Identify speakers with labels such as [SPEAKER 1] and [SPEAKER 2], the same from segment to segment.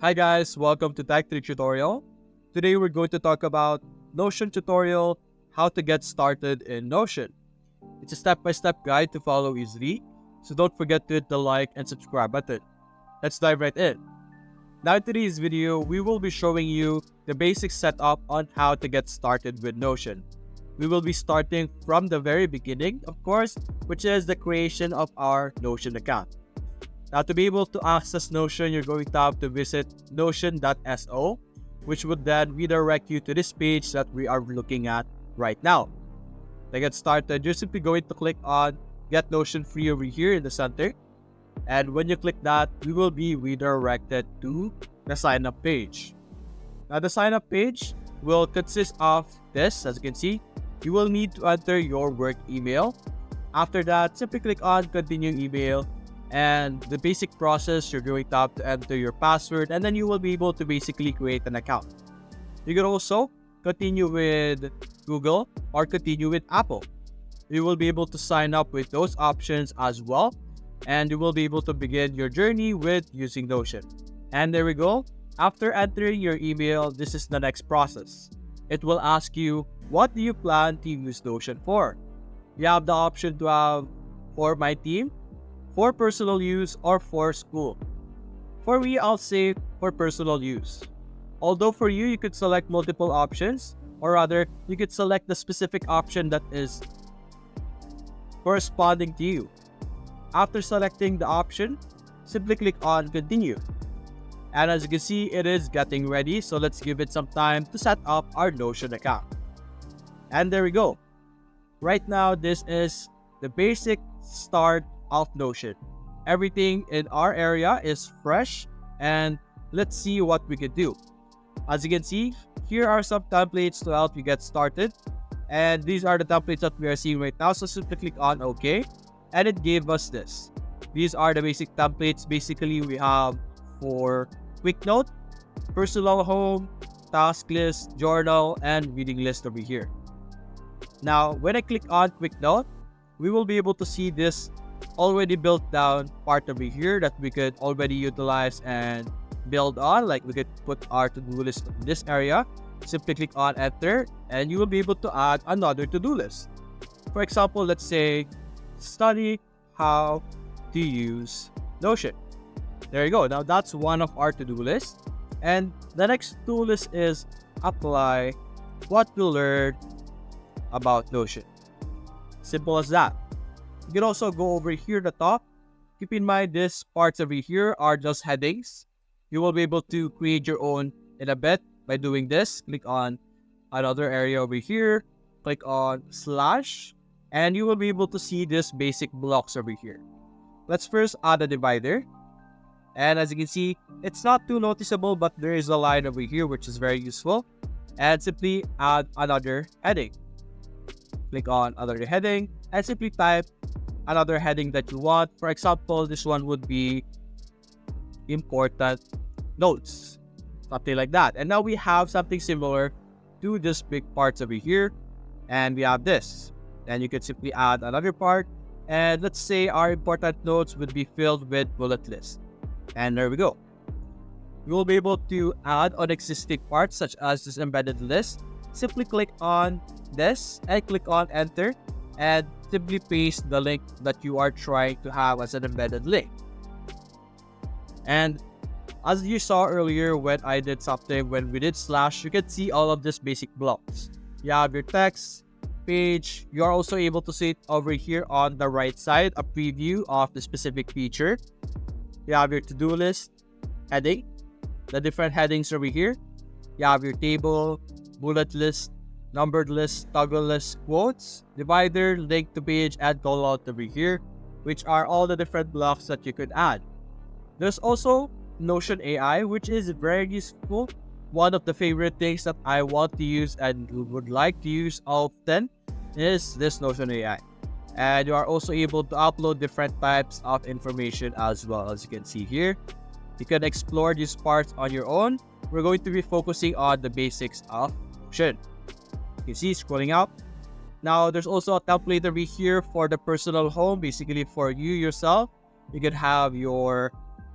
[SPEAKER 1] Hi guys, welcome to Tech 3 Tutorial. Today we're going to talk about Notion tutorial, how to get started in Notion. It's a step-by-step guide to follow easily, so don't forget to hit the like and subscribe button. Let's dive right in. Now in today's video, we will be showing you the basic setup on how to get started with Notion. We will be starting from the very beginning, of course, which is the creation of our Notion account. Now, to be able to access Notion, you're going to have to visit notion.so, which would then redirect you to this page that we are looking at right now. To get started, you're simply going to click on Get Notion Free over here in the center. And when you click that, we will be redirected to the sign up page. Now, the sign up page will consist of this. As you can see, you will need to enter your work email. After that, simply click on Continue Email. And the basic process, you're going to have to enter your password and then you will be able to basically create an account. You can also continue with Google or continue with Apple. You will be able to sign up with those options as well, and you will be able to begin your journey with using Notion. And there we go. After entering your email, this is the next process. It will ask you, what do you plan to use Notion for? You have the option to have for my team, for personal use, or for school. For me, I'll say for personal use. Although for you, you could select multiple options, or rather, you could select the specific option that is corresponding to you. After selecting the option, simply click on Continue. And as you can see, it is getting ready, so let's give it some time to set up our Notion account. And there we go. Right now, this is the basic start of Notion. Everything in our area is fresh, and let's see what we can do. As you can see, here are some templates to help you get started, and these are the templates that we are seeing right now. So simply click on OK, and it gave us this. These are the basic templates. Basically, we have for quick note, personal home, task list, journal, and reading list over here. Now, when I click on quick note, we will be able to see this already built down part over here that we could already utilize and build on. Like we could put our to-do list in this area. Simply click on enter and you will be able to add another to-do list. For example, let's say study how to use Notion. There you go. Now that's one of our to-do lists. And the next to-do list is apply what we learned about Notion. Simple as that. You can also go over here at the top. Keep in mind, these parts over here are just headings. You will be able to create your own in a bit by doing this. Click on another area over here. Click on slash. And you will be able to see these basic blocks over here. Let's first add a divider. And as you can see, it's not too noticeable, but there is a line over here which is very useful. And simply add another heading. Click on another heading and simply type another heading that you want. For example, this one would be important notes, something like that. And now we have something similar to this big parts over here, and we have this. And you can simply add another part, and let's say our important notes would be filled with bullet list. And there we go. We will be able to add on existing parts such as this embedded list. Simply click on this and click on enter, and simply paste the link that you are trying to have as an embedded link. And as you saw earlier when I did something, when we did slash, you can see all of these basic blocks. You have your text, page. You are also able to see it over here on the right side, a preview of the specific feature. You have your to-do list, heading, the different headings over here. You have your table, bullet list, numbered list, toggle list, quotes, divider, link to page, and callout over here, which are all the different blocks that you could add. There's also Notion AI, which is very useful. One of the favorite things that I want to use and would like to use often is this Notion AI. And you are also able to upload different types of information as well. As you can see here, you can explore these parts on your own. We're going to be focusing on the basics of Notion. You can see scrolling up. Now, there's also a template over here for the personal home, basically for you yourself. You can have your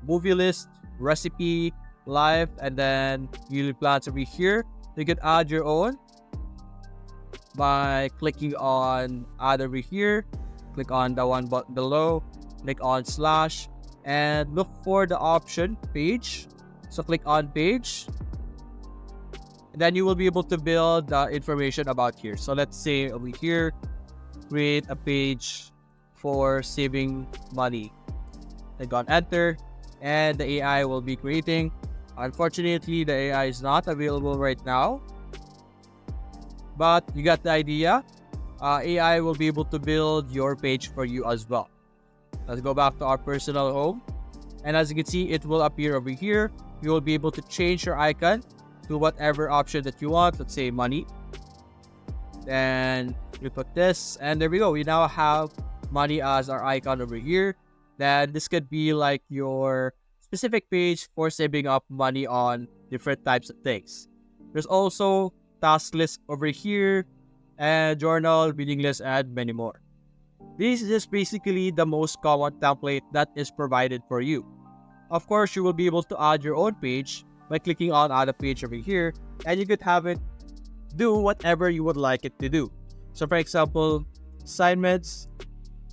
[SPEAKER 1] movie list, recipe, life, and then yearly plans over here. You can add your own by clicking on add over here. Click on the one button below, click on slash, and look for the option page. So click on page, and then you will be able to build the information about here. So let's say over here, create a page for saving money. Click on enter, and the AI will be creating. Unfortunately, the AI is not available right now, but you got the idea. AI will be able to build your page for you as well. Let's go back to our personal home, and as you can see, it will appear over here. You will be able to change your icon to whatever option that you want. Let's say money. Then we put this, and there we go. We now have money as our icon over here. Then this could be like your specific page for saving up money on different types of things. There's also task list over here, and journal, reading list, and many more. This is basically the most common template that is provided for you. Of course, you will be able to add your own page by clicking on add a page over here, and you could have it do whatever you would like it to do. So for example, assignments,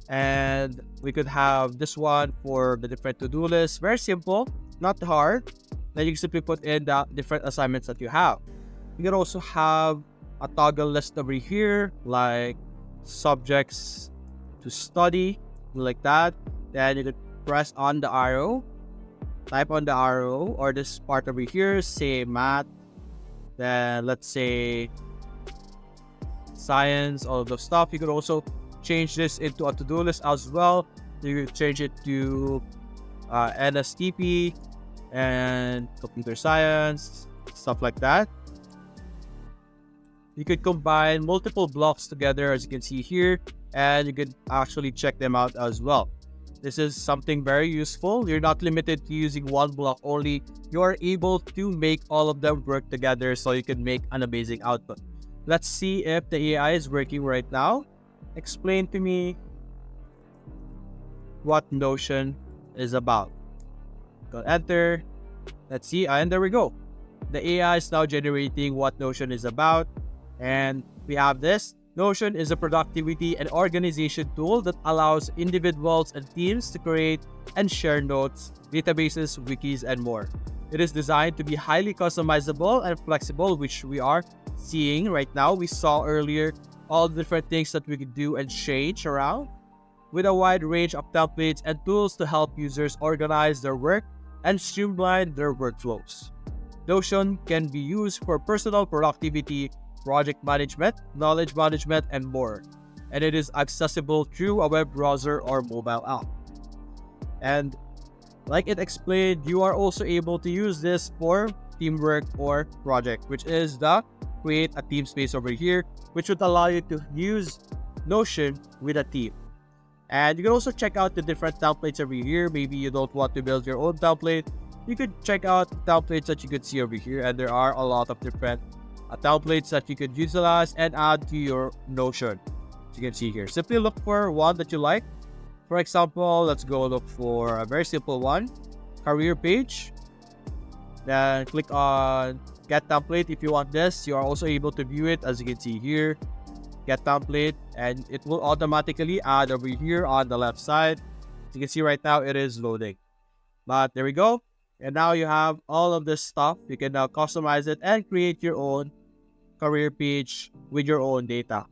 [SPEAKER 1] and we could have this one for the different to-do lists. Very simple, not hard. Then you can simply put in the different assignments that you have. You can also have a toggle list over here, like subjects to study, like that. Then you could press on the arrow, type on the arrow, or this part over here, say math. Then let's say science, all of the stuff. You could also change this into a to-do list as well. You could change it to NSTP and computer science, stuff like that. You could combine multiple blocks together, as you can see here, and you could actually check them out as well. This is something very useful. You're not limited to using one block only. You're able to make all of them work together so you can make an amazing output. Let's see if the AI is working right now. Explain to me what Notion is about. Go enter. Let's see, and there we go. The AI is now generating what Notion is about, and we have this. Notion is a productivity and organization tool that allows individuals and teams to create and share notes, databases, wikis, and more. It is designed to be highly customizable and flexible, which we are seeing right now. We saw earlier all the different things that we could do and change around, with a wide range of templates and tools to help users organize their work and streamline their workflows. Notion can be used for personal productivity, project management, knowledge management, and more. And it is accessible through a web browser or mobile app. And like it explained, you are also able to use this for teamwork or project, which is the create a team space over here, which would allow you to use Notion with a team. And you can also check out the different templates over here. Maybe you don't want to build your own template. You could check out the templates that you could see over here, and there are a lot of different templates that you could utilize and add to your Notion. As you can see here, simply look for one that you like. For example, let's go look for a very simple one, career page. Then click on get template. If you want this, you are also able to view it, as you can see here. Get template, and it will automatically add over here on the left side. As you can see right now, it is loading. But there we go. And now you have all of this stuff. You can now customize it and create your own career page with your own data.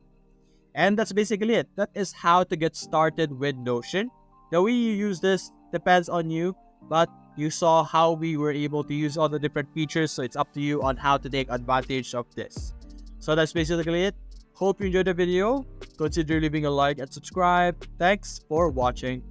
[SPEAKER 1] And that's basically it. That is how to get started with Notion. The way you use this depends on you, but you saw how we were able to use all the different features, so it's up to you on how to take advantage of this. So that's basically it. Hope you enjoyed the video. Consider leaving a like and subscribe. Thanks for watching.